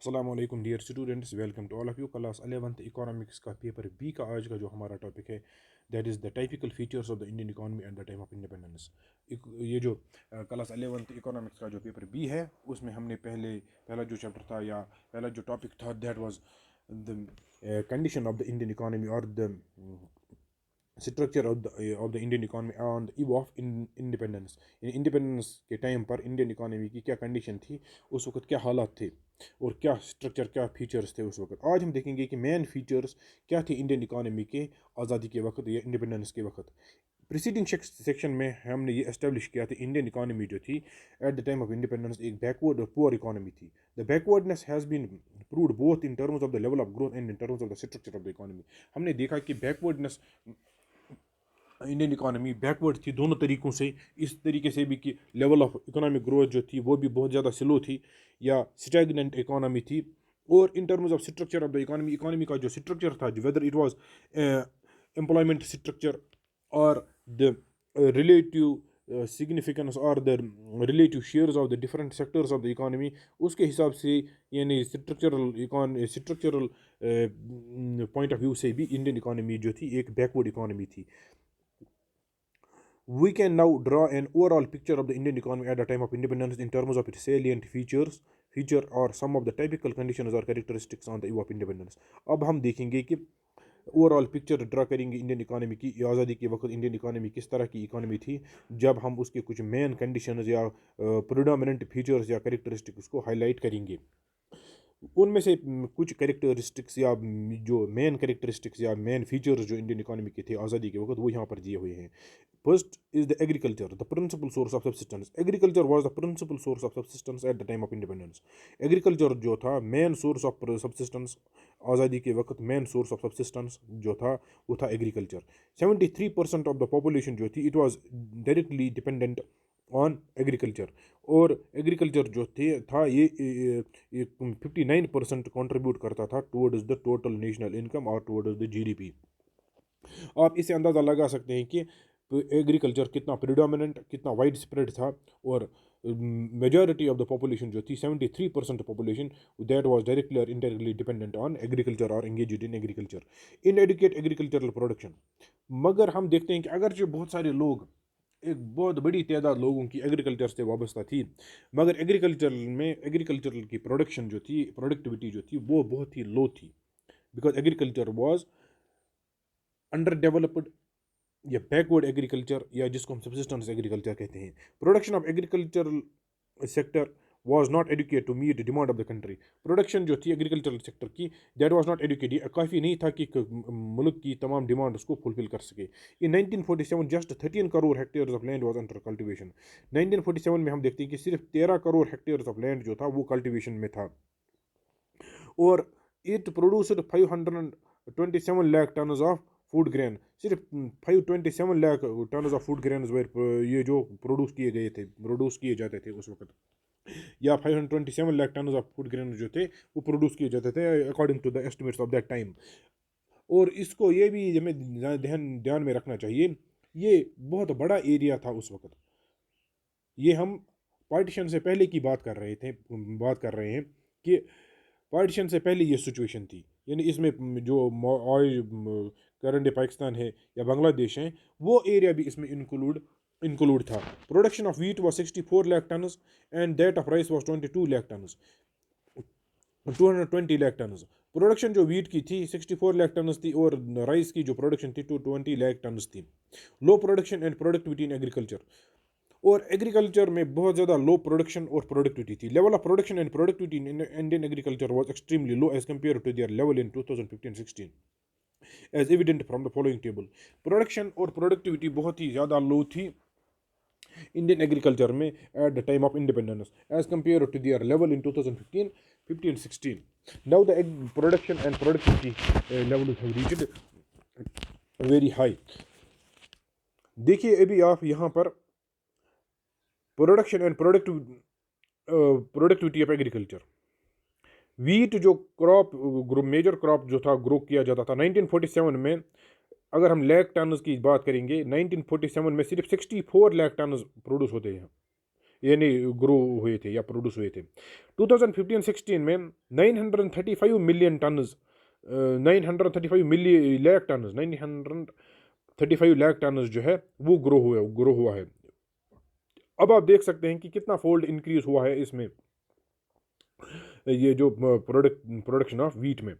अस्सलामुअलैकुम dear students, welcome to all of you. Class 11th economics का paper B का आज का जो हमारा टॉपिक है that is the typical features of the Indian economy at the time of independence. ये जो क्लास 11th इकोनॉमिक्स का जो पेपर बी है उसमें हमने पहला जो चैप्टर था या पहला जो टॉपिक था that was the condition of the Indian economy और the structure of the Indian economy on the eve of independence. Independence के टाइम पर इंडियन इकोनॉमी की क्या कंडीशन थी, उस वक्त क्या हालात थे और क्या स्ट्रक्चर क्या फीचर्स थे उस वक्त। आज हम देखेंगे कि मेन फीचर्स क्या थे इंडियन इकोनॉमी के आज़ादी के वक्त या इंडिपेंडेंस के वक्त। प्रीसीडिंग सेक्शन में हमने ये एस्टेब्लिश किया था इंडियन इकोनॉमी जो थी at the time of independence एक बैकवर्ड और पुअर इकोनॉमी थी। The backwardness has been proved both in terms of the level of growth and in terms of the structure of the economy. हमने देखा कि backwardness Indian economy backward थी दोनों तरीक़ों से। इस तरीके से भी कि लेवल ऑफ इकोनॉमिक ग्रोथ जो थी वो भी बहुत ज़्यादा स्लो थी या स्टैग्नेंट इकोनॉमी थी। और इन terms of structure of the economy, economy का जो स्ट्रक्चर था, whether it was employment structure और द रिलेटिव सिग्निफिकेंस और the relative shares of the different sectors of the economy, उसके हिसाब से यानी स्ट्रक्चरल पॉइंट ऑफ व्यू से भी इंडियन इकोनॉमी जो थी एक बैकवर्ड इकोनॉमी थी। We can now draw an overall picture of the Indian economy at the time of independence in terms of its salient feature or some of the typical conditions or characteristics on the eve of independence। अब हम देखेंगे कि overall picture draw करेंगे Indian economy की। आज़ादी के वक्त Indian economy किस तरह की इकोनॉमी थी, जब हम उसके कुछ मेन कंडीशंस या प्रोडोमिनेंट फीचर्स या कैरेक्टरिस्टिक्स को हाईलाइट करेंगे। उनमें से कुछ कैरेक्टरिस्टिक्स या जो मेन कैरेक्टरिस्टिक्स या मेन फीचर्स जो इंडियन इकोनॉमी के थे आज़ादी के वक्त, वो यहाँ पर दिए हुए हैं। First is the agriculture, the principal source of subsistence. Agriculture was the principal source of subsistence at the time of independence. Agriculture जो था मेन सोर्स ऑफ सब्सिस्टेंस आज़ादी के वक्त, मेन सोर्स ऑफ सब्सिस्टेंस जो था वो था एग्रीकल्चर। 73% ऑफ द पॉपुलेशन जो थी it was directly dependent on agriculture. और एग्रीकल्चर जो था ये 59% कॉन्ट्रीब्यूट करता था towards the total national income और टुवर्ड्स द जीडीपी। आप इसे अंदाज़ा लगा सकते हैं कि एग्रीकल्चर कितना प्रिडोमिनेंट, कितना वाइड स्प्रेड था। और मेजॉरिटी ऑफ द पॉपुलेशन जो थी 73% पॉपुलेशन दैट वाज डायरेक्टली और इनडायरेक्टली डिपेंडेंट ऑन एग्रीकल्चर और engaged in agriculture. Inadequate agricultural production, मगर हम देखते हैं कि अगर जो बहुत सारे लोग, एक बहुत बड़ी तादाद लोगों की एग्रीकल्चर से वाबस्ता थी, मगर एग्रीकल्चर की प्रोडक्शन जो थी, प्रोडक्टिविटी जो थी वो बहुत ही लो थी, because agriculture was under developed या बैकवर्ड एग्रीकल्चर, या जिसको हम सब्सिस्टेंस एग्रीकल्चर कहते हैं। Production of agricultural sector was not educated to meet the demand of the country। Production जो थी एग्रीकल्चरल सेक्टर की दैट वाज नॉट एजुकेटेड, काफ़ी नहीं था कि मुल्क की तमाम डिमांड उसको फुलफिल कर सके। इन 1947 just 13 crore hectares of land was under cultivation. 1947 में हम देखते हैं कि सिर्फ 13 करोड़ हेक्टेयर्स ऑफ लैंड जो था वो कल्टीवेशन में था। और it produced 527 lakh ton of food grain. सिर्फ 527 lakh ton of food grain ये जो प्रोड्यूस किए जाते थे उस वक्त, या 527 lakh ton of food grain जो थे वो प्रोड्यूस किए जाते थे according to the estimates of that time. और इसको ये भी हमें ध्यान में रखना चाहिए, ये बहुत बड़ा एरिया था उस वक्त। ये हम पार्टीशन से पहले की बात कर रहे हैं कि पार्टीशन से पहले ये सिचुएशन थी, यानी इसमें जो करंट पाकिस्तान है या बांग्लादेश है वो एरिया भी इसमें इंक्लूड था। Production of wheat was 64 lakh ton and that of rice was 22 lakh ton, 220 lakh ton. Production जो वीट की थी 64 लाख टन थी और राइस की जो प्रोडक्शन थी 220 लाख टन थी। Low production and productivity in agriculture, और एग्रीकल्चर में बहुत ज़्यादा लो प्रोडक्शन और प्रोडक्टिविटी थी। Level of production and productivity in Indian agriculture was extremely low as compare to their level in 2015-16 as evident from the following table. Production और productivity बहुत ही ज़्यादा लो थी इंडियन एग्रीकल्चर में at the time of independence as compare to their level in 2015-16। Now the production and productivity level have reached very high. देखिए अभी आप यहाँ पर production and productivity of agriculture. Wheat जो मेजर क्रॉप जो था grow किया जाता था 1947 में, अगर हम लाख टन की बात करेंगे 1947 में सिर्फ 64 लाख टन प्रोड्यूस होते हैं यानी ग्रो हुए थे या प्रोड्यूस हुए थे। 2015-16 में 935 मिलियन टन्स 935 मिली लाख टन्स 935 लाख टन्स जो है वो ग्रो हुआ है। अब आप देख सकते हैं कि कितना फोल्ड इंक्रीज हुआ है इसमें, ये जो प्रोडक्शन ऑफ वीट में।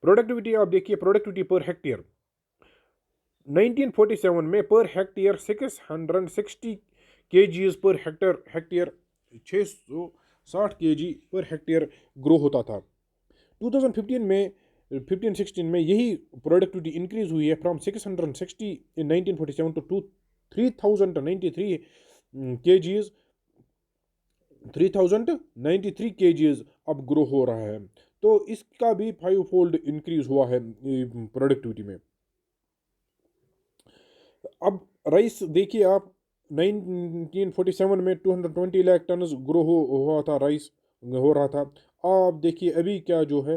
प्रोडक्टिविटी आप देखिए, प्रोडक्टिविटी पर हेक्टेयर 1947 में per hectare 660 kgs per hectare 660 kg per hectare grow होता था। 2015 में 15-16 में यही प्रोडक्टिविटी इंक्रीज हुई है from 660 in 1947 to 3093 kgs 3093 kgs अब ग्रो हो रहा है। तो इसका भी 5 फोल्ड इंक्रीज हुआ है प्रोडक्टिविटी में। अब राइस देखिए आप, 1947 में 220 लाख टन ग्रो हुआ था, राइस हो रहा था। आप देखिए अभी क्या जो है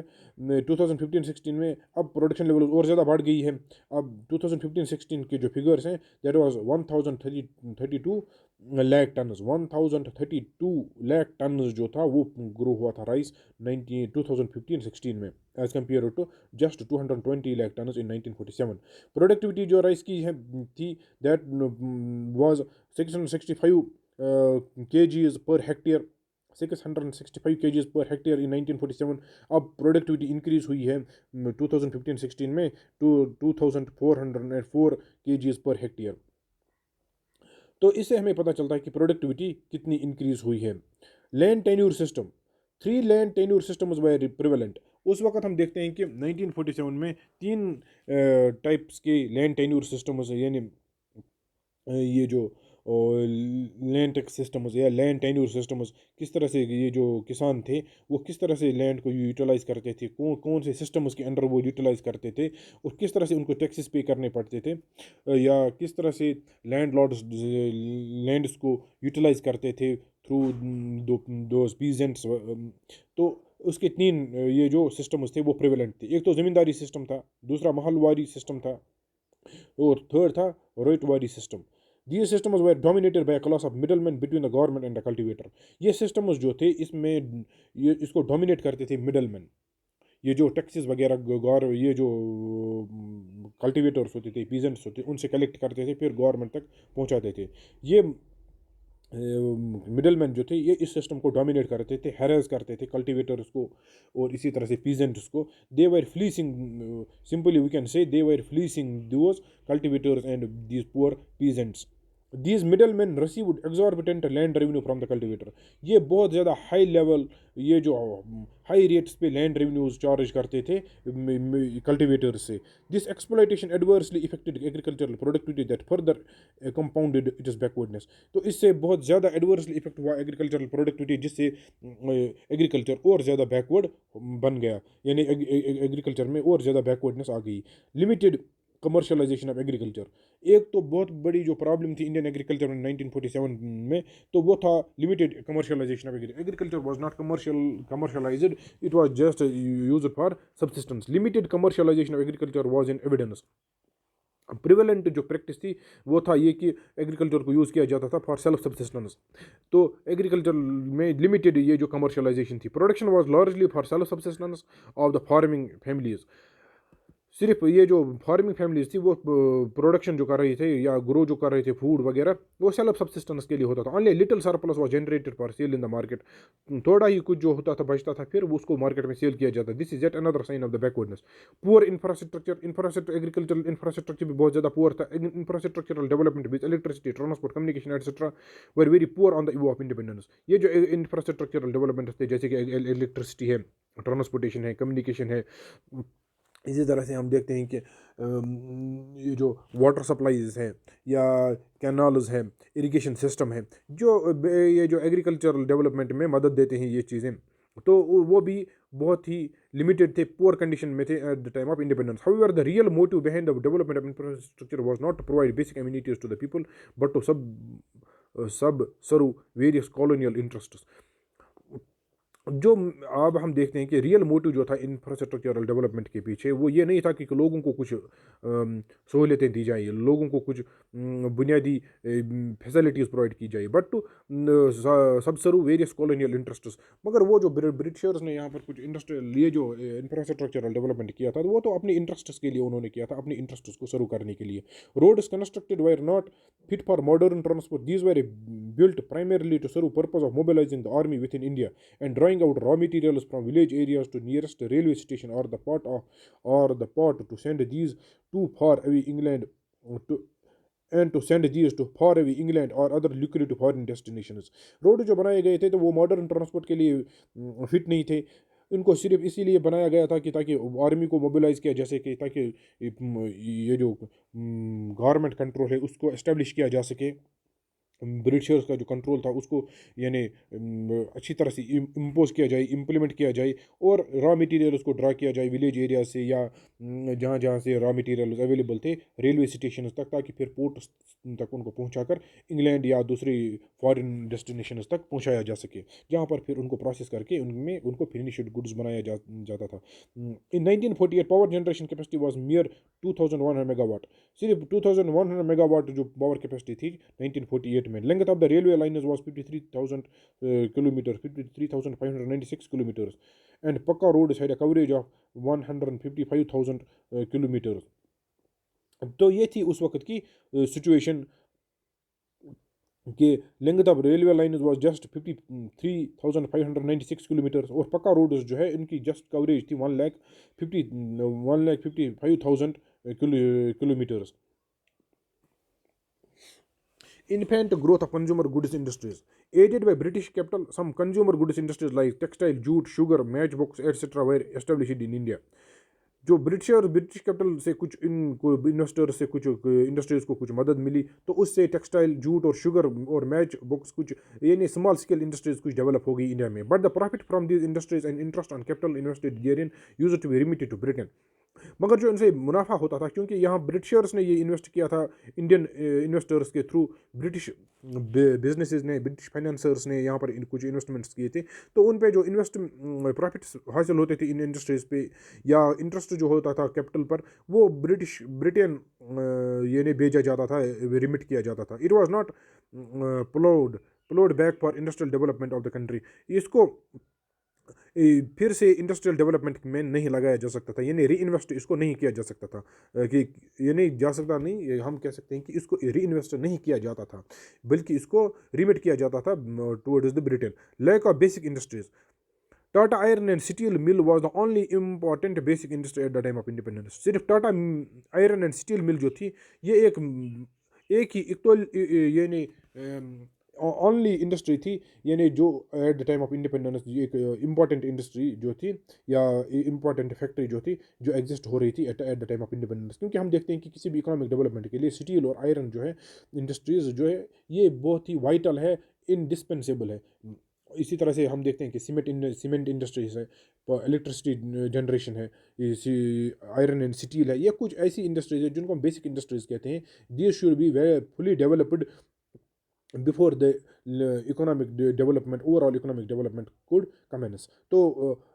2015-16 में अब प्रोडक्शन लेवल और ज़्यादा बढ़ गई है। अब 2015-16 के जो फिगर्स हैं that was 1032 lakh ton 1032 lakh ton जो था वो ग्रो हुआ था राइस 2015-16 में, as compare to just 220 lakh ton in 1947। Productivity जो राइस की है थी that was 665 kgs per hectare 665 kgs per hectare in 1947। अब प्रोडक्टिविटी इंक्रीज हुई है 2015-16 में टू 2404 kgs पर हेक्टेयर। तो इससे हमें पता चलता है कि प्रोडक्टिविटी कितनी इंक्रीज हुई है। Land tenure system, 3 land tenure systems were prevalent. उस वक्त हम देखते हैं कि 1947 में 3 टाइप्स के लैंड टेन्यूर सिस्टम्स, यानी ये जो लैंड टैक्स सिस्टम्स या लैंड टेन्यूर सिस्टम्स, किस तरह से ये जो किसान थे वो किस तरह से लैंड को यूटिलाइज करते थे, कौन से सिस्टम्स के अंडर वो यूटिलाइज करते थे और किस तरह से उनको टैक्सेस पे करने पड़ते थे, या किस तरह से लैंड लॉर्ड्स लैंड्स को यूटिलाइज करते थे थ्रू दोज पीजेंट्स। तो उसके 3 ये जो सिस्टम्स थे वो प्रेवलेंट थे। एक तो ज़मींदारी सिस्टम था, दूसरा महलवारी सिस्टम था और थर्ड था रोइटवारी system. These systems were dominated by a class of middlemen between the government and the cultivator। ये systems जो थे इसमें ये इसको डोमिनेट करते थे मिडलमैन। ये जो टैक्सेस वगैरह ये जो कल्टिवेटर्स होते थे, पीजेंट्स होते, उनसे कलेक्ट करते थे, फिर गवर्नमेंट तक पहुंचाते थे। ये मिडलमैन जो थे ये इस सिस्टम को डोमिनेट करते थे, हैरेस करते थे कल्टिवेटर्स को और इसी तरह से पीजेंट्स को। They were fleecing, simply we can say they were fleecing those cultivators and these poor peasants. These middle man received exorbitant land revenue from the cultivator. ये बहुत ज़्यादा हाई लेवल, ये जो हाई रेट्स पे land revenues charge करते थे cultivators से। This exploitation adversely affected agricultural productivity that further compounded it is backwardness. तो इससे बहुत ज़्यादा एडवर्सली इफेक्ट हुआ एग्रीकल्चरल प्रोडक्टिविटी, जिससे एग्रीकल्चर और ज़्यादा बैकवर्ड बन गया, यानी एग्रीकल्चर में और ज़्यादा बैकवर्डनेस आ गई। लिमिटेड कमर्शलाइजेशन ऑफ एग्रीकल्चर, एक तो बहुत बड़ी जो प्रॉब्लम थी इंडियन एग्रीकल्चर में 1947 में, तो वो था limited commercialisation of agriculture was not commercialised, it was just used for subsistence. Limited commercialisation of agriculture was in evidence. Prevalent जो प्रैक्टिस थी वो था ये कि एग्रीकल्चर को यूज़ किया जाता था फॉर सेल्फ सब्सिस्टेंस। तो एग्रीकल्चर में लिमिटेड ये जो कमर्शलाइजेशन थी। Production was largely for self subsistence of the farming families. सिर्फ ये जो फार्मिंग फैमिलीज थी वो प्रोडक्शन जो कर रही थे या ग्रो जो कर रहे थे फूड वगैरह, वो सेल्फ सब्सिस्टेंस के लिए होता था। Only little surplus was generated for sale in the market. थोड़ा ही कुछ जो होता था बचता था, फिर उसको मार्केट में सेल किया जाता। This is yet another sign of the backwardness. Poor infrastructure agricultural infrastructure भी बहुत ज़्यादा पुअर था। Infrastructural development with electricity, transport, communication etcetera were very poor on the eve of independence. ये जो इंफ्रास्ट्रक्चरल डेवलपमेंट थे जैसे कि इलेक्ट्रिसिटी है, ट्रांसपोर्टेशन है, कम्युनिकेशन है, इसी तरह से हम देखते हैं कि ये जो वाटर सप्लाईज हैं या कैनाल्स हैं, इरिगेशन सिस्टम है, जो ये जो एग्रीकल्चरल डेवलपमेंट में मदद देते हैं ये चीज़ें, तो वो भी बहुत ही लिमिटेड थे, पुअर कंडीशन में थे at the time of independence. However the real motive behind the development of infrastructure was not to provide basic amenities to the people but to subserve various colonial interests. जो अब हम देखते हैं कि real motive जो था infrastructural development के पीछे, वो ये नहीं था कि लोगों को कुछ सहूलियतें दी जाएँ, लोगों को कुछ बुनियादी फैसिलिटीज़ प्रोवाइड की जाए, but to subserve various colonial interests. मगर वो जो ब्रिटिशर्स ने यहाँ पर कुछ इंडस्ट्रियल ये जो इंफ्रास्ट्रक्चरल डेवलपमेंट किया था, वो तो अपने इंटरेस्ट्स के लिए उन्होंने किया था, अपने इंटरेस्ट्स को सर्व करने के लिए। Roads constructed were not fit for modern transport. These were built primarily to serve purpose of mobilizing the army within India and drawing out raw materials from village areas to nearest railway station or the port to send these to far away England to and to send these to far away England or other lucrative foreign destinations. Road जो बनाए गए थे तो वो modern transport के लिए fit नहीं थे। इनको सिर्फ इसीलिए बनाया गया था कि ताकि आर्मी को मोबिलाइज किया जैसे कि ताकि ये जो गवर्नमेंट कंट्रोल है उसको इस्टेब्लिश किया जा सके, ब्रिटिशर्स का जो कंट्रोल था उसको यानी अच्छी तरह से इम्पोज किया जाए, इम्प्लीमेंट किया जाए, और रॉ मटेरियल उसको ड्रा किया जाए विलेज एरिया से या जहाँ जहाँ से रॉ मटेरियल अवेलेबल थे रेलवे स्टेशन तक, ताकि फिर पोर्ट तक उनको पहुँचाकर इंग्लैंड या दूसरी फॉरेन डेस्टिनेशन तक पहुँचाया जा सके, जहाँ पर फिर उनको प्रोसेस करके उनमें उनको फिनिश्ड गुड्स बनाया जाता था। In 1948 power generation capacity was mere 2100 megawatt. सिर्फ 2100 मेगावाट जो पावर कैपेसिटी थी 1948 में। Length of the railway line was 53,000 kilometre, 53,596 kilometres, and pucca road had a coverage of 155,000 kilometres. तो ये थी उस वक्त की सिचुएशन कि length of railway line was just 53,596 kilometres, और पक्का रोड जो है इनकी जस्ट कवरेज थी 1,55,000 kilometres. Infant growth of consumer goods industries. Aided by British capital, some consumer goods industries like textile, jute, sugar, matchbox, etc. were established in India. जो British capital से कुछ investor से कुछ industries को कुछ मदद मिली, तो उससे टेक्सटाइल, जूट और शुगर और मैच बॉक्स कुछ यानी स्मॉल स्केल इंडस्ट्रीज कुछ डेवलप हो गई इंडिया में। But the profit from these industries and interest on capital invested therein used to be remitted to Britain. मगर जो इनसे मुनाफा होता था, क्योंकि यहाँ ब्रिटिशर्स ने ये इन्वेस्ट किया था इंडियन इन्वेस्टर्स के थ्रू, ब्रिटिश बिजनेसेस ने, ब्रिटिश फाइनेंसर्स ने यहाँ पर कुछ इन्वेस्टमेंट्स किए थे, तो उन पे जो इन्वेस्ट प्रॉफिट्स हासिल होते थे इन इंडस्ट्रीज़ पे या इंटरेस्ट जो होता था कैपिटल पर, वो ब्रिटेन ये ने भेजा जाता था, रिमिट किया जाता था। It was not प्लोड back for industrial development of the country. इसको फिर से इंडस्ट्रियल डेवलपमेंट में नहीं लगाया जा सकता था, यानी री इन्वेस्ट इसको नहीं किया जा सकता था, कि ये नहीं जा सकता, नहीं हम कह सकते हैं कि इसको री इन्वेस्ट नहीं किया जाता था, बल्कि इसको रिमिट किया जाता था towards the Britain. Lack of basic industries. Tata iron and steel mill was the only important basic industry at the time of independence. सिर्फ Tata iron and steel mill जो थी, ये एक ही इक्वल यानी ओनली इंडस्ट्री थी, यानी जो at the time of independence एक इम्पॉर्टेंट इंडस्ट्री जो थी या इम्पॉर्टेंट फैक्ट्री जो थी जो एग्जिस्ट हो रही थी at the time of independence. क्योंकि हम देखते हैं कि किसी भी इकोनॉमिक डेवलपमेंट के लिए स्टील और आयरन जो है इंडस्ट्रीज जो है ये बहुत ही वाइटल है, इनडिस्पेंसेबल है। इसी तरह से हम देखते हैं कि सीमेंट इंडस्ट्रीज है, इलेक्ट्रिसिटी जनरेशन है, आयरन एंड स्टील है, ये कुछ ऐसी इंडस्ट्रीज है जिनको हम बेसिक इंडस्ट्रीज कहते हैं। This should be very fully developed before the economic development, overall economic development could commence. तो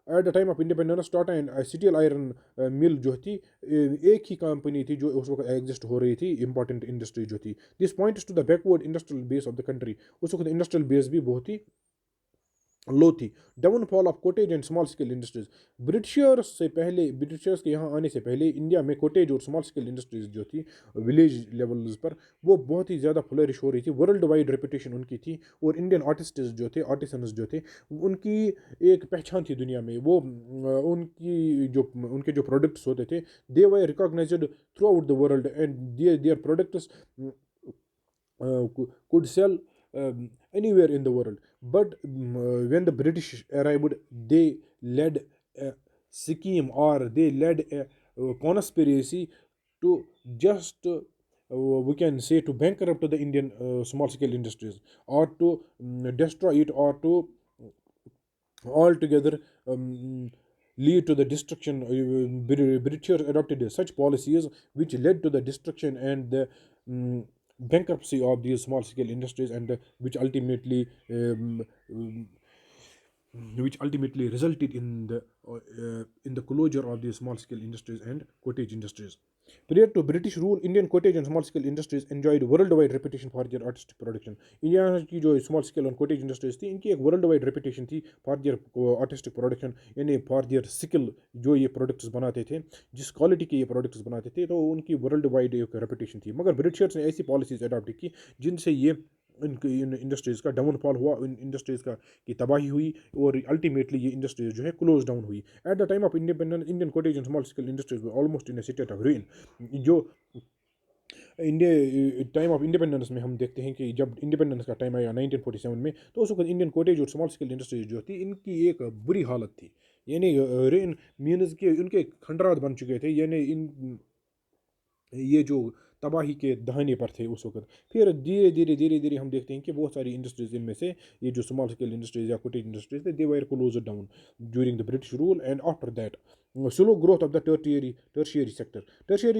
at the time of independence Tata and steel iron mill जो थी एक ही कंपनी थी जो उस वक्त एग्जिस्ट हो रही थी, इंपॉर्टेंट इंडस्ट्री जो थी। This points to the backward industrial base of the country. उस वक्त इंडस्ट्रियल बेस भी बहुत ही लो थी। Downfall of cottage and small scale industries. Britishers के यहाँ आने से पहले इंडिया में कोटेज और स्मॉल स्केल इंडस्ट्रीज जो थी विलेज लेवल्स पर, वो बहुत ही ज़्यादा फ्लरिश हो रही थी, वर्ल्ड वाइड रेपुटेशन उनकी थी, और इंडियन आर्टिसंस जो थे उनकी एक पहचान थी दुनिया में। वो उनके जो प्रोडक्ट्स होते थे, they were recognised throughout the world and their products could sell anywhere in the world. But when the British arrived, they led a scheme, or they led a conspiracy to just we can say to bankrupt the Indian small scale industries, or to destroy it, or to altogether lead to the destruction. Britishers adopted such policies which led to the destruction and the bankruptcy of these small scale industries, and which ultimately which ultimately resulted in the closure of the small scale industries and cottage industries. Prior to British rule, Indian cottage and small scale industries enjoyed worldwide reputation for their artistic production. India की जो small scale और cottage industries थी, इनकी एक worldwide reputation थी for their artistic production, यानी for their skill, जो ये products बनाते थे, जिस quality के ये products बनाते थे, तो उनकी worldwide एक reputation थी. मगर ब्रिटिशर्स ने ऐसी policies adopt की जिनसे ये इन इंडस्ट्रीज़ का डाउनफॉल हुआ, इन इंडस्ट्रीज़ का की तबाही हुई, और अल्टीमेटली ये इंडस्ट्रीज जो है क्लोज डाउन हुई. Eight the time of independence, Indian cottage and small scale industries almost in state of ruin. जो इंडिया टाइम ऑफ इंडिपेंडेंस में हम देखते हैं कि जब इंडिपेंडेंस का टाइम आया 1947 में, तो उस वक्त इंडियन कॉटेज और स्मॉल स्केल इंडस्ट्रीज जो थी, इनकी एक बुरी हालत थी. यानी रेन मीनस के उनके खंडरात बन चुके थे, यानी इन ये जो तबाही के दहाने पर थे उस वक्त. फिर धीरे धीरे धीरे धीरे हम देखते हैं कि बहुत सारी इंडस्ट्रीज, इनमें से ये जो स्मॉल स्केल इंडस्ट्रीज या कोटेज इंडस्ट्रीज थे, they were close down during the British rule. And after that, slow growth of the tertiary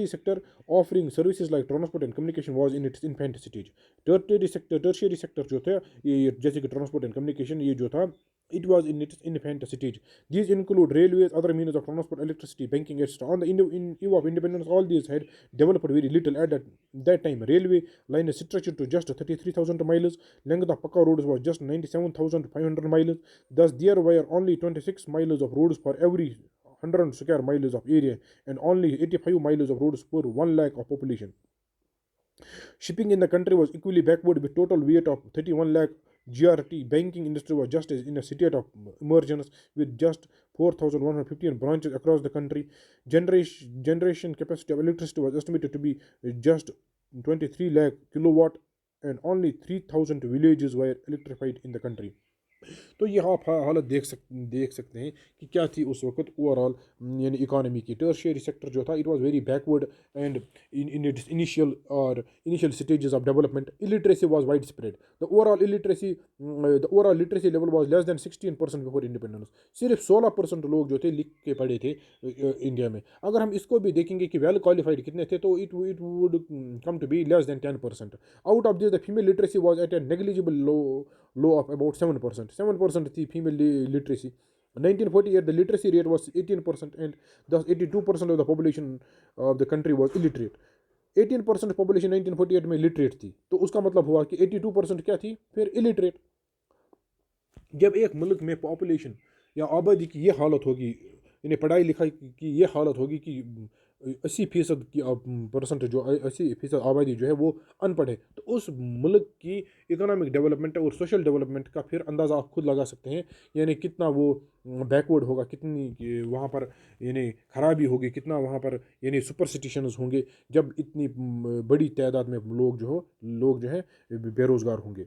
sector offering services like transport and communication was in its infant stage. tertiary sector जो था, ये जैसे कि transport and communication, ये जो था, it was in its infant stage. These include railways, other means of transport, electricity, banking, etc. On the eve of independence, all these had developed very little. At that time, railway line is stretched to just 33,000 miles. Length of Pakka roads was just 97,500 miles. Thus, there were only 26 miles of roads for every 100 square miles of area, and only 85 miles of roads per 1 lakh of population. Shipping in the country was equally backward with total weight of 31 lakh GRT. Banking industry was just as in a state of emergence with just 4,115 branches across the country. Generation capacity of electricity was estimated to be just 23 lakh kilowatt, and only 3,000 villages were electrified in the country. तो ये आप हालत देख सकते हैं कि क्या थी उस वक्त ओवरऑल, यानी इकानमी की. टर्शियरी सेक्टर जो था, it was very backward and in its initial stages of development. Illiteracy was wide spread. The overall literacy level was less than 16% before independence. सिर्फ 16% लोग जो थे लिख के पढ़े थे इंडिया में. अगर हम इसको भी देखेंगे कि वेल क्वालिफाइड कितने थे, तो it would come to be less than 10%. Out of this the female literacy was at a negligible low of about 7%. 7% थी female literacy. 1948, the literacy rate was 18%, and thus 82% of the population of the country was illiterate. 18% population 1948 में literate थी, तो उसका मतलब हुआ कि 82% क्या थी, फिर illiterate. जब एक मुल्क में पॉपुलेशन या आबादी की ये हालत होगी, इन्हें पढ़ाई लिखाई की ये हालत होगी कि 80% की परसेंट जो 80% आबादी जो है वो अनपढ़ है, तो उस मुल्क की इकोनॉमिक डेवलपमेंट और सोशल डेवलपमेंट का फिर अंदाज़ा आप खुद लगा सकते हैं. यानी कितना वो बैकवर्ड होगा, कितनी वहाँ पर यानी खराबी होगी, कितना वहाँ पर यानी सुपरस्टिशंस होंगे, जब इतनी बड़ी तादाद में लोग जो है बेरोज़गार होंगे,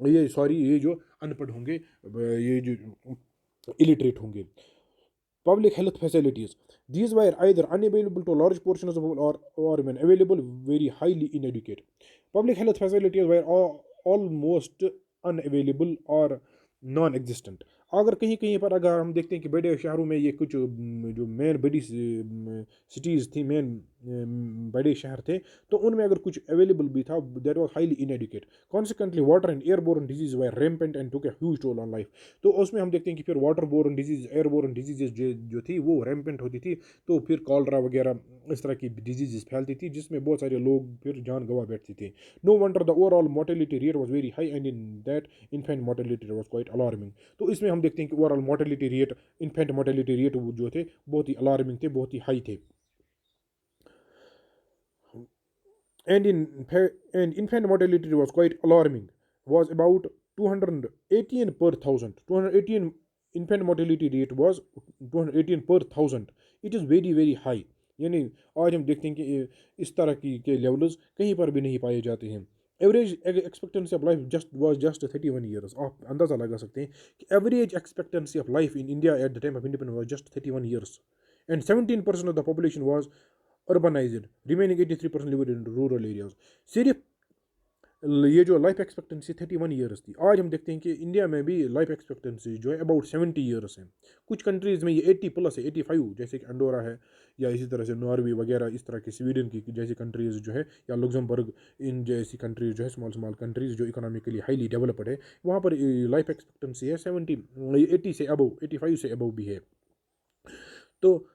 ये जो अनपढ़ होंगे, ये जो इलिटरेट होंगे. Public health facilities. These were either unavailable to large portions of or when available, very highly inadequate. Public health facilities were almost unavailable or non existent. अगर कहीं कहीं पर अगर हम देखते हैं कि बड़े शहरों में ये कुछ जो मेन बड़ी सिटीज़ थी, मेन बड़े शहर थे, तो उनमें अगर कुछ अवेलेबल भी था, that was highly इनएडिक्वेट. Consequently water and airborne disease were rampant and took a huge toll on life. तो उसमें हम देखते हैं कि फिर water borne disease, airborne diseases जो थी वो रैम्पेंट होती थी, तो फिर कॉलरा वगैरह इस तरह की डिजीजेज फैलती थी, जिसमें बहुत सारे लोग फिर जान गंवा बैठते थे. No wonder the overall mortality rate was very high, and in that infant mortality was quite alarming. तो इसमें हम देखते हैं कि overall mortality rate, infant mortality rate जो थे बहुत ही अलार्मिंग थे, बहुत ही हाई थे. And infant mortality was quite alarming, was about 218 per thousand. 218 infant mortality rate was 218 per thousand. It is very very high. यानी आज हम देखते हैं कि इस तरह की के लेवल्स कहीं पर भी नहीं पाए जाते हैं. Average expectancy of life just 31 years. आप अंदाज़ा लगा सकते हैं कि average expectancy of life in India at the time of independence was just 31 years, and 17% of the population was urbanized, remaining 83% lived in rural areas. सिर्फ ये जो life expectancy 31 years थी, आज हम देखते हैं कि इंडिया में भी लाइफ एक्सपेक्टेंसी जो है अबाउट 70 ईयर्स है। कुछ कंट्रीज़ में ये 80 प्लस है, 85, जैसे कि अंडोरा है, या इसी तरह से नॉर्वे वगैरह, इस तरह की स्वीडन की जैसी कंट्रीज़ जो है, या लग्जमबर्ग, इन जैसी कंट्रीज़ जो है, स्मॉल स्मॉल कंट्रीज़ जो इकोनॉमिकली हाईली डेवलप्ड है, वहाँ पर लाइफ एक्सपेक्टेंसी है 70, 80 से अबव, 85 से अबव भी है। तो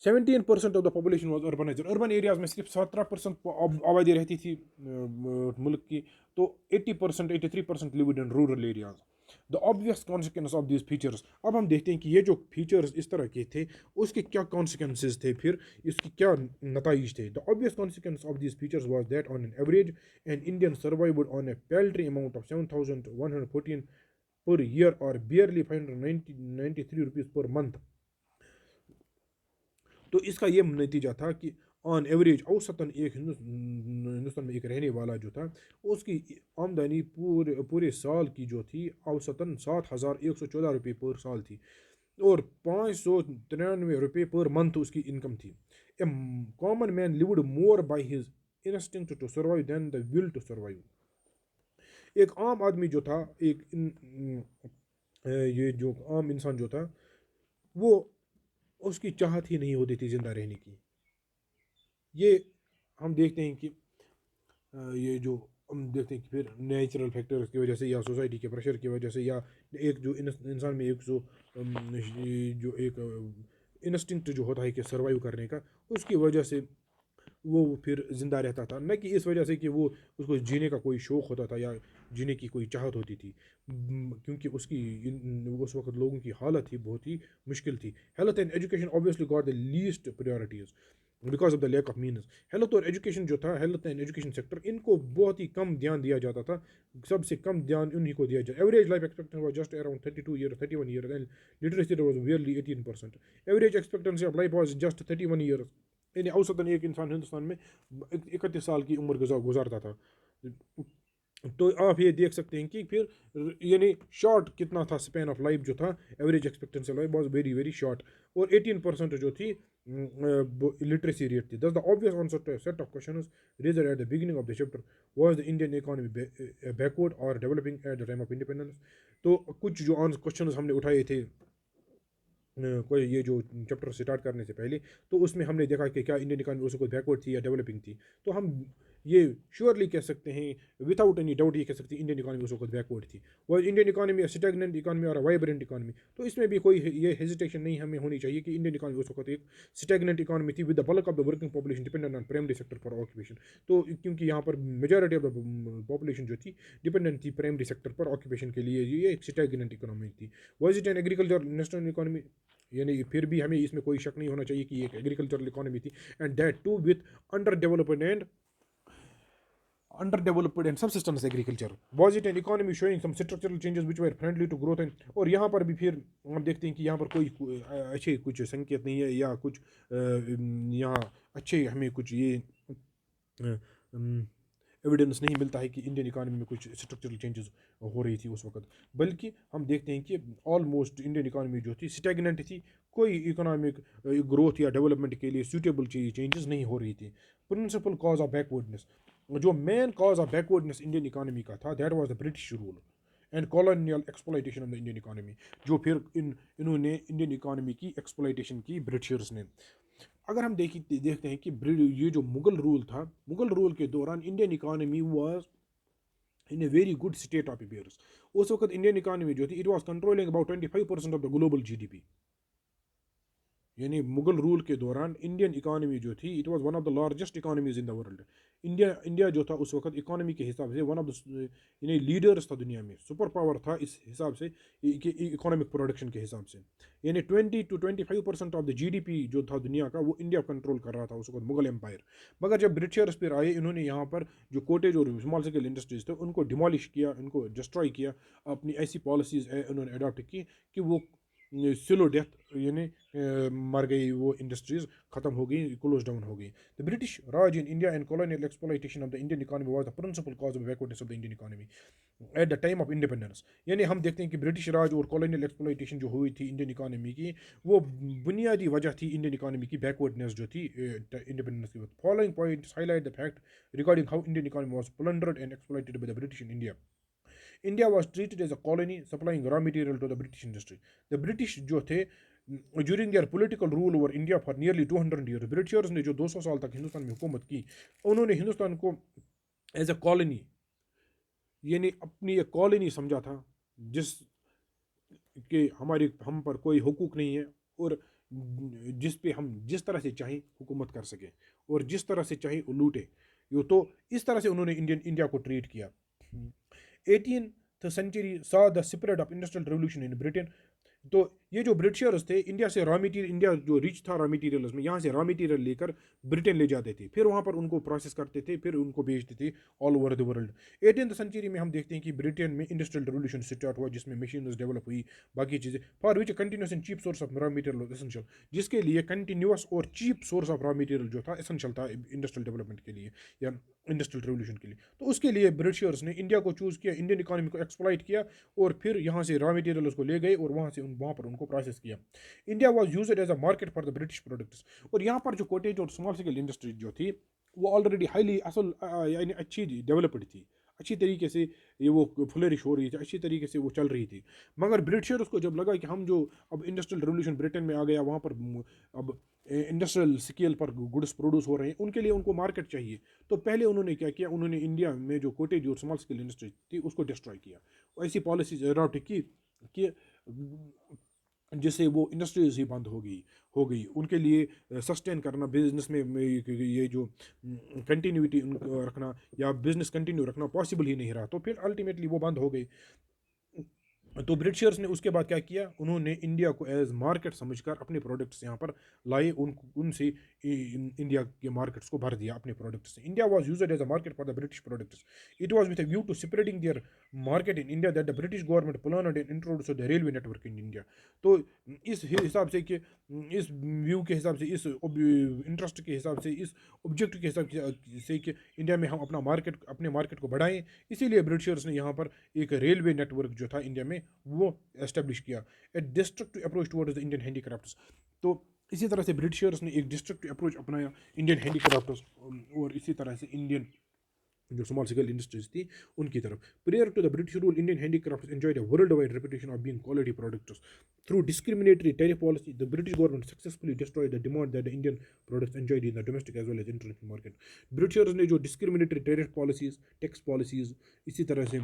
17% of the population was urbanised. Urban areas में सिर्फ 17% आबादी रहती थी मुल्क की। तो 80%, 83% lived in rural areas. The obvious consequence of this features, अब हम देखते हैं कि ये जो फीचर्स इस तरह के थे, उसके क्या कॉन्सिक्वेंसेज थे, फिर इसकी क्या नताइज थे। The obvious consequence of this features was that on an average an Indian survived on a paltry amount of 7,114 per year और बियरली 593 रुपीज़ पर मंथ। तो इसका ये नतीजा था कि ऑन एवरेज, औसतन एक हिंदुस्तान में एक रहने वाला जो था, उसकी आमदनी पूरे साल की जो थी औसतन 7,114 रुपये पर साल थी, और 593 रुपये पर मंथ उसकी इनकम थी। A common man lived more by his instinct to survive than the will to survive. एक आम आदमी जो था, ये जो आम इंसान जो था, वो उसकी चाहत ही नहीं होती थी जिंदा रहने की। ये हम देखते हैं कि ये जो हम देखते हैं कि फिर नेचुरल फैक्टर्स की वजह से, या सोसाइटी के प्रेशर की वजह से, या एक जो इंसान में एक जो एक इंस्टिंक्ट जो होता है कि सर्वाइव करने का, उसकी वजह से वो फिर ज़िंदा रहता था, न कि इस वजह से कि वो उसको जीने का कोई शौक़ होता था या जीने की कोई चाहत होती थी। क्योंकि उस वक्त लोगों की हालत ही बहुत ही मुश्किल थी। Health and education obviously got the least priorities because of the lack of means. Health और एजुकेशन जो था, हेल्थ एंड एजुकेशन सेक्टर, इनको बहुत ही कम ध्यान दिया जाता था। सबसे कम ध्यान उन्हीं को दिया जाता। Average life expectancy was just around 32 year, 31 year, and literacy rate was barely 18%। Average expectancy of life was just 31 year, यानी औसतन एक इंसान हिंदुस्तान में 31 साल की उम्र गुजारता था। तो आप ये देख सकते हैं कि फिर यानी शॉर्ट कितना था स्पैन ऑफ लाइफ जो था, average expectancy life was very very short, और 18% जो थी लिटरेसी रेट थी। Thus the obvious answer to set of questions raised at the beginning of the chapter was the Indian economy backward और developing at the time of independence. तो कुछ जो questions हमने उठाए थे कोई ये जो चैप्टर स्टार्ट करने से पहले, तो उसमें हमने देखा कि क्या इंडियन इकानमी उसको बैकवर्ड थी या डेवलपिंग थी। तो हम ये श्योरली कह सकते हैं, विदाउट एनी डाउट ये कह सकते हैं, इंडियन इकानमी उस वक्त बैकवर्ड थी। और इंडियन इकानमी स्टैग्नेंट इकानमी और वाइब्रेंट इकानमी, तो इसमें भी कोई ये हेजिटेशन नहीं हमें होनी चाहिए कि इंडियन इकानमी उस वक्त एक स्टैग्नेंट इकानमी थी with the bulk of the working population dependent on primary sector for occupation. तो क्योंकि यहाँ पर मेजॉरिटी ऑफ द पॉपुलेशन जो थी डिपेंडेंट थी प्राइमरी सेक्टर पर ऑक्यूपेशन के लिए, ये एक स्टैग्नेंट इकोनॉमी थी। Was it an agriculture national economy, यानी फिर भी हमें इसमें कोई शक नहीं होना चाहिए कि एक एग्रीकल्चरल इकोनॉमी थी, and that too with under developed and subsistence agriculture. Was it an economy showing some structural changes which were friendly to growth and, और यहाँ पर भी फिर हम देखते हैं कि यहाँ पर कोई अच्छे कुछ संकेत नहीं है, या कुछ यहाँ अच्छे हमें कुछ ये एविडेंस नहीं मिलता है कि इंडियन इकानमी में कुछ स्ट्रक्चरल चेंजेस हो रही थी उस वक्त, बल्कि हम देखते हैं कि ऑलमोस्ट इंडियन इकानमी जो थी स्टैग्नेंट थी, कोई इकोनॉमिक ग्रोथ या डेवलपमेंट के लिए सूटेबल चेंजेस नहीं हो रही थी। प्रिंसिपल कॉज ऑफ बैकवर्डनेस, जो main cause of backwardness Indian economy का था, that was the British rule and colonial exploitation of the Indian economy. जो फिर इन्होंने इंडियन इकानमी की एक्सप्लॉइटेशन की ब्रिटिशर्स ने। अगर हम देखते हैं कि ये जो मुगल रूल था, मुगल रूल के दौरान Indian economy was in a very good state of affairs. उस वक्त इंडियन इकानमी जो थी, it was controlling about 25% of the global GDP. यानी मुगल रूल के दौरान इंडियन इकानमी जो थी, it was one of the largest economies in the world. India जो था उस वक्त इकानमी के हिसाब से वन ऑफ द यानी लीडर्स था दुनिया में, सुपर पावर था इस हिसाब से, इकोनॉमिक प्रोडक्शन के हिसाब से। यानी 20 to 25% ऑफ द जीडीपी जो था दुनिया का, वो इंडिया कंट्रोल कर रहा था उस वक्त, मुगल एम्पायर। मगर जब ब्रिटिशर्स फिर आए, इन्होंने यहाँ पर जो कोटेज और स्मॉल स्केल इंडस्ट्रीज थे उनको डिमोलिश किया, उनको डिस्ट्रॉय किया, अपनी ऐसी पॉलिसीज उन्होंने अडॉप्ट की कि वो स्लो डेथ, यानी मर गई वो इंडस्ट्रीज, खत्म हो गई, क्लोज डाउन हो गई। The British Raj in India and colonial exploitation of the Indian economy was the principal cause of backwardness of the Indian economy at the time of independence. यानी हम देखते हैं कि ब्रिटिश राज और कॉलोनियल एक्सप्लॉयटेशन जो हुई थी इंडियन इकोनॉमी की, वो बुनियादी वजह थी इंडियन इकोनॉमी की बैकवर्डनेस जो थी इंडिपेंडेंस की वक्त। Following points highlight the fact regarding how Indian economy was plundered and exploited by the British in India. India was treated as a colony supplying raw material to the British industry. The British जो थे during their political rule over India for nearly 200 years, Britishers ने जो 200 साल तक हिंदुस्तान में हुकूमत की, उन्होंने हिंदुस्तान को एज अ कॉलोनी, यानी अपनी एक कॉलोनी समझा था, जिस के हम पर कोई हुकूक नहीं है, और जिस पे हम जिस तरह से चाहें हुकूमत कर सकें और जिस तरह से चाहें लूटे। यो तो इस तरह से उन्होंने इंडिया को ट्रीट किया। 18th century saw the spread of industrial revolution in Britain। तो ये जो ब्रिटिशर्स थे, इंडिया से रॉ मटेरियल, इंडिया जो रिच था रॉ मटेरियल्स में, यहाँ से रॉ मटेरियल लेकर ब्रिटेन ले जाते थे, फिर वहाँ पर उनको प्रोसेस करते थे, फिर उनको बेचते थे all over the world. 18th century में हम देखते हैं कि ब्रिटेन में इंडस्ट्रियल रेवोल्यूशन स्टार्ट हुआ, जिसमें मशीन डेवलप हुई, बाकी चीज़ें, for which continuous and cheap source of raw material essential, जिसके लिए कंटिन्यूस और cheap source of raw material जो था एसेंशियल था इंडस्ट्रियल डेवलपमेंट के लिए या इंडस्ट्रियल रेवोल्यूशन के लिए। तो उसके लिए ब्रिटिशर्स ने इंडिया को चूज़ किया, इंडियन इकोनॉमी को एक्सप्लॉइट किया, और फिर यहाँ से रॉ मटेरियल उसको ले गए और वहाँ पर उनको प्रोसेस किया। India was used as a market for the British products. और यहाँ पर जो कोटेज और स्मॉल स्केल इंडस्ट्री जो थी, वो ऑलरेडी हाईली असल यानी अच्छी डेवलप्ड थी, अच्छी तरीके से ये वो फ्लरिश हो रही थी, अच्छी तरीके से वो चल रही थी। मगर ब्रिटिशर्स को जब लगा कि हम जो अब इंडस्ट्रियल रेवोल्यूशन ब्रिटेन में आ गया, वहाँ पर अब इंडस्ट्रियल स्केल पर गुड्स प्रोड्यूस हो रहे हैं, उनके लिए उनको मार्केट चाहिए। तो पहले उन्होंने क्या किया, उन्होंने इंडिया में जो कोटेज और स्मॉल स्केल इंडस्ट्री थी उसको डिस्ट्रॉय किया। ऐसी पॉलिसीज अडॉप्ट की कि जिससे वो इंडस्ट्रीज ही बंद हो गई उनके लिए सस्टेन करना बिजनेस में ये जो कंटिन्यूटी रखना या बिजनेस कंटिन्यू रखना पॉसिबल ही नहीं रहा। तो फिर अल्टीमेटली वो बंद हो गई। तो ब्रिटिशर्स ने उसके बाद क्या किया, उन्होंने इंडिया को एज मार्केट समझकर अपने प्रोडक्ट्स यहाँ पर लाए, उनसे इंडिया के मार्केट्स को भर दिया अपने प्रोडक्ट्स से। India was used as a market for the British products. It was with a view to spreading their market in India that the British government planned and introduced the railway network in India. तो इस हिसाब से कि इस view के हिसाब से, इस इंटरेस्ट के हिसाब से, इस ऑब्जेक्टिव के हिसाब से कि इंडिया में हम अपने मार्केट को बढ़ाएं, इसीलिए ब्रिटिशर्स ने यहाँ पर एक रेलवे नेटवर्क जो था इंडिया में वो एस्टेब्लिश किया। ए destructive approach towards the Indian handicrafts. तो इसी तरह से ब्रिटिशर्स ने एक डिस्ट्रक्टिव अप्रोच अपनाया इंडियन हैंडीक्राफ्ट्स और इसी तरह से इंडियन जो स्मॉल स्केल इंडस्ट्रीज थी उनकी तरफ। Prior to the British rule, Indian handicrafts enjoyed a world wide reputation of being quality products. Through discriminatory tariff policy, the British government successfully destroyed the demand that the Indian products enjoyed in the domestic as well as international market. Britishers ने जो discriminatory tariff policies, tax policies, इसी तरह से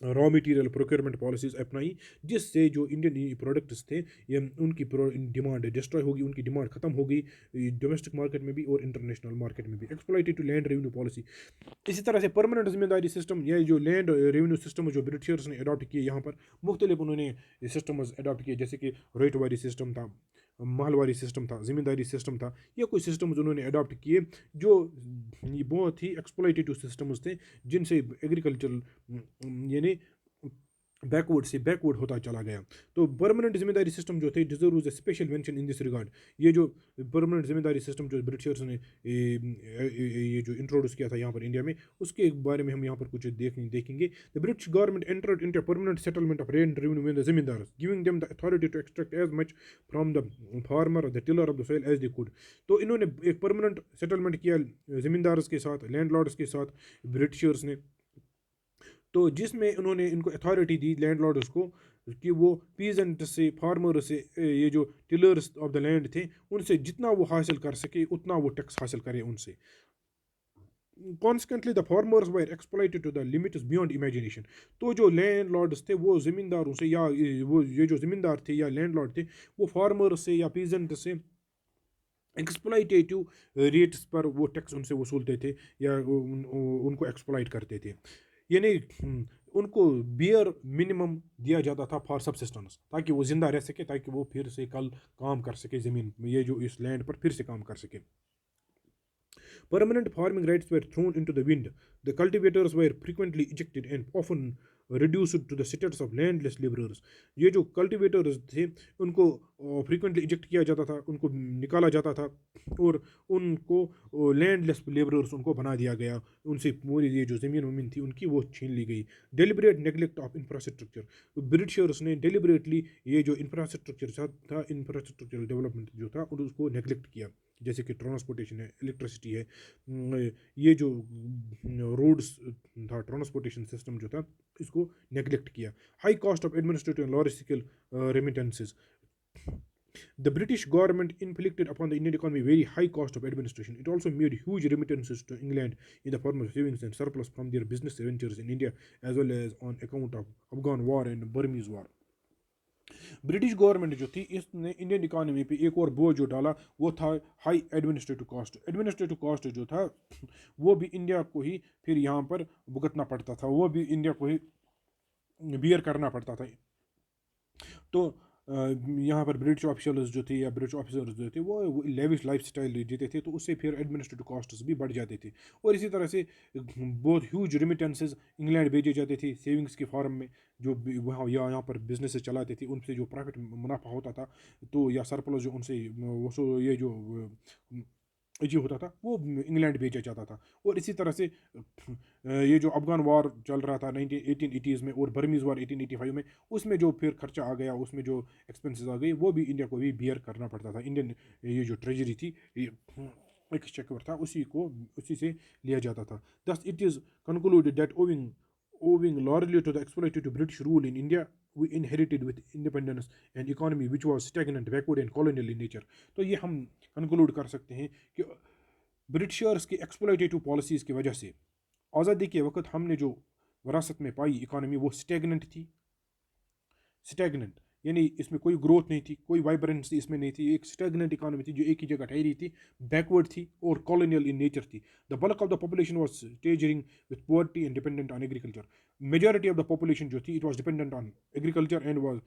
raw material procurement policies अपनाई, जिससे जो Indian products थे ये उनकी डिमांड डिस्ट्रॉय होगी, उनकी डिमांड खत्म हो गई डोमेस्टिक मार्केट में भी और इंटरनेशनल मार्केट में भी। एक्सप्लॉइटेड लैंड रेवेन्यू पॉलिसी, इसी तरह से परमानेंट जिम्मेदारी सिस्टम, ये जो लैंड रेवेन्यू सिस्टम जो ब्रिटिशर्स ने अडॉप्ट किए, यहाँ पर मुख्तलिफ उन्होंने सिस्टम अडॉप्ट किए, जैसे कि रेटवारी सिस्टम था, महलवारी सिस्टम था, जिम्मेदारी सिस्टम था। ये कुछ सिस्टम्स उन्होंने अडॉप्ट किए जो बहुत ही एक्सप्लॉइटेटिव सिस्टम्स थे, जिनसे एग्रीकल्चर यानी बैकवर्ड होता चला गया। तो परमानेंट जिम्मेदारी सिस्टम जो थे deserves a special mention in this regard. ये जो परमानेंट जिम्मेदारी सिस्टम जो ब्रिटिशर्स ने ये जो इंट्रोड्यूस किया था यहाँ पर इंडिया में, उसके बारे में हम यहाँ पर कुछ देखेंगे। The British government entered into permanent settlement of land revenue with the zamindars, giving them the authority to extract as much from the farmer the tiller of the soil as they could. तो इन्होंने एक permanent settlement किया जिम्मेदार्स के साथ, landlords के साथ Britishers ने, तो जिसमें उन्होंने इनको अथॉरिटी दी लैंडलॉर्ड्स को कि वो पीजेंट से, फार्मर से, ये जो टिलर्स ऑफ द लैंड थे उनसे जितना वो हासिल कर सके उतना वो टैक्स हासिल करे उनसे। Consequently the farmers were exploited to the limits beyond imagination. तो जो लैंडलॉर्ड्स थे वो ज़मींदारों से, या वो ये जो ज़मींदार थे या लैंडलॉर्ड थे, वो फार्मर्स से या पीजेंट से एक्सप्लॉइटेटिव रेट्स पर वो टैक्स उनसे वसूलते थे या उनको एक्सप्लॉइट करते थे। यानी उनको बियर मिनिमम दिया जाता था फॉर सबसिस्टेंस, ताकि वो जिंदा रह सके, ताकि वो फिर से कल काम कर सके ज़मीन, ये जो इस लैंड पर फिर से काम कर सके। Permanent farming rights were thrown into the wind. The cultivators were frequently ejected and often reduced to the status of landless laborers। ये जो कल्टिवेटर्स थे उनको फ्रीक्वेंटली इजेक्ट किया जाता था, उनको निकाला जाता था और उनको लैंडलेस लेबरर्स उनको बना दिया गया, उनसे पूरी ये जो ज़मीन वमीन थी उनकी वो छीन ली गई। Deliberate neglect of infrastructure, Britishers ने डेलिबरेटली ये जो इंफ्रास्ट्रक्चर था इंफ्रास्ट्रक्चरल डेवलपमेंट जो था उसको नेग्लेक्ट किया, जैसे कि ट्रांसपोर्टेशन है, इलेक्ट्रिसिटी है, ये जो रोड्स था, ट्रांसपोर्टेशन सिस्टम जो था इसको नेग्लेक्ट किया। High cost of administrative and logistical remittances, the British government inflicted upon the Indian economy very high cost of administration. It also made huge remittances to England in the form of savings and surplus from their business ventures in India, as well as on account of Afghan war and Burmese war. British government जो थी इसने Indian economy पे एक और बोझ जो डाला वो था high administrative cost. Administrative cost जो था वो भी इंडिया को ही फिर यहाँ पर भुगतना पड़ता था, वो भी इंडिया को ही बियर करना पड़ता था। तो यहाँ पर ब्रिटिश ऑफिशियल्स जो थे या ब्रिटिश ऑफिसर्स जो थे वो लेविश लाइफ स्टाइल जीते थे, तो उससे फिर एडमिनिस्ट्रेटिव कॉस्ट्स भी बढ़ जाते थे। और इसी तरह से बहुत ह्यूज रिमिटेंसेस इंग्लैंड भेजे जाते थे सेविंग्स के फॉर्म में, जो वहाँ यहाँ पर बिजनेस चलाते थे उनसे जो प्रॉफिट मुनाफा होता था तो या सरप्लस जो उनसे वो ये जो जो होता था वो इंग्लैंड भेजा जाता था। और इसी तरह से ये जो अफगान वॉर चल रहा था 1880s में और बर्मीज़ वॉर 1885 में, उसमें जो फिर खर्चा आ गया, उसमें जो एक्सपेंसेस आ गई वो भी इंडिया को भी बियर करना पड़ता था। इंडियन ये जो ट्रेजरी थी एक चेकवर था उसी से लिया जाता था। Thus it is concluded that owing largely to the exploitative British rule in India, we inherited with independence an economy which was stagnant, backward and colonial in nature। तो ये हम कंक्लूड कर सकते हैं कि ब्रिटिशर्स की एक्सप्लॉइटेटिव पॉलिसीज़ की वजह से आज़ादी के वक्त हमने जो विरासत में पाई इकानमी वो स्टैगनेंट थी। स्टैगनेंट यानी इसमें कोई ग्रोथ नहीं थी, कोई वाइब्रेंसी इसमें नहीं थी, एक स्टैगनेंट इकानमी थी जो एक ही जगह ठहरी थी, बैकवर्ड थी और कॉलोनियल इन नेचर थी। The bulk of the population was staggering with poverty and dependent on agriculture. Majority of the population जो थी it was dependent on agriculture and was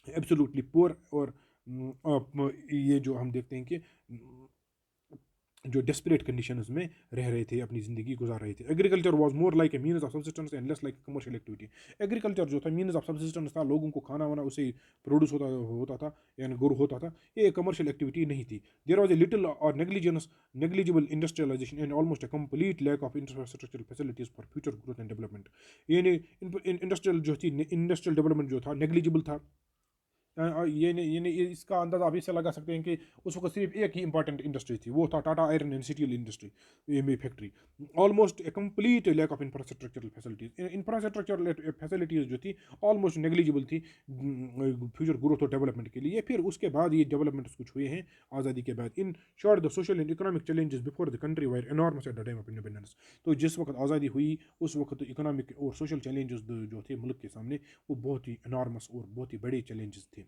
absolutely poor. और ये जो हम देखते हैं कि जो डेस्परेट कंडीशंस में रह रहे थे, अपनी ज़िंदगी गुजार रहे थे। Agriculture was more like a means of subsistence and less like commercial activity. Agriculture जो था मीन्स ऑफ सब्सिस्टेंस था, लोगों को खाना वाना उसे प्रोड्यूस होता था यानी गुरु होता था, ये कमर्शियल एक्टिविटी नहीं थी। देयर वाज ए लिटिल और negligible industrialization and almost a complete lack of infrastructural facilities for future growth and development. यानी इंडस्ट्रियल जो थी, इंडस्ट्रियल डेवलपमेंट जो था नेग्लिजिबल था। ये इसका अंदाज़ा आप इससे लगा सकते हैं कि उस वक्त सिर्फ एक ही इंपॉर्टेंट इंडस्ट्री थी, वो था Tata iron and steel industry ये factory. Almost a complete lack of infrastructural facilities. Infrastructural facilities जो थी ऑलमोस्ट नेग्लिजिबल थी फ्यूचर ग्रोथ और डेवलपमेंट के लिए। फिर उसके बाद ये डेवलपमेंट्स कुछ हुए हैं आज़ादी के बाद। In short the social and economic challenges before the country wire enormous eight the time of independence. तो जिस वक्त आज़ादी हुई उस वक्त इकोनॉमिक और सोशल चैलेंजेस जो थे मुल्क के सामने वो बहुत ही एनॉर्मस और बहुत ही बड़े चैलेंजेस थे।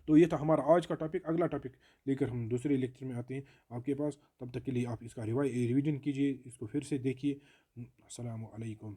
तो ये था हमारा आज का टॉपिक। अगला टॉपिक लेकर हम दूसरे लेक्चर में आते हैं आपके पास। तब तक के लिए आप इसका रिवीजन कीजिए, इसको फिर से देखिए। अस्सलामु अलैकुम।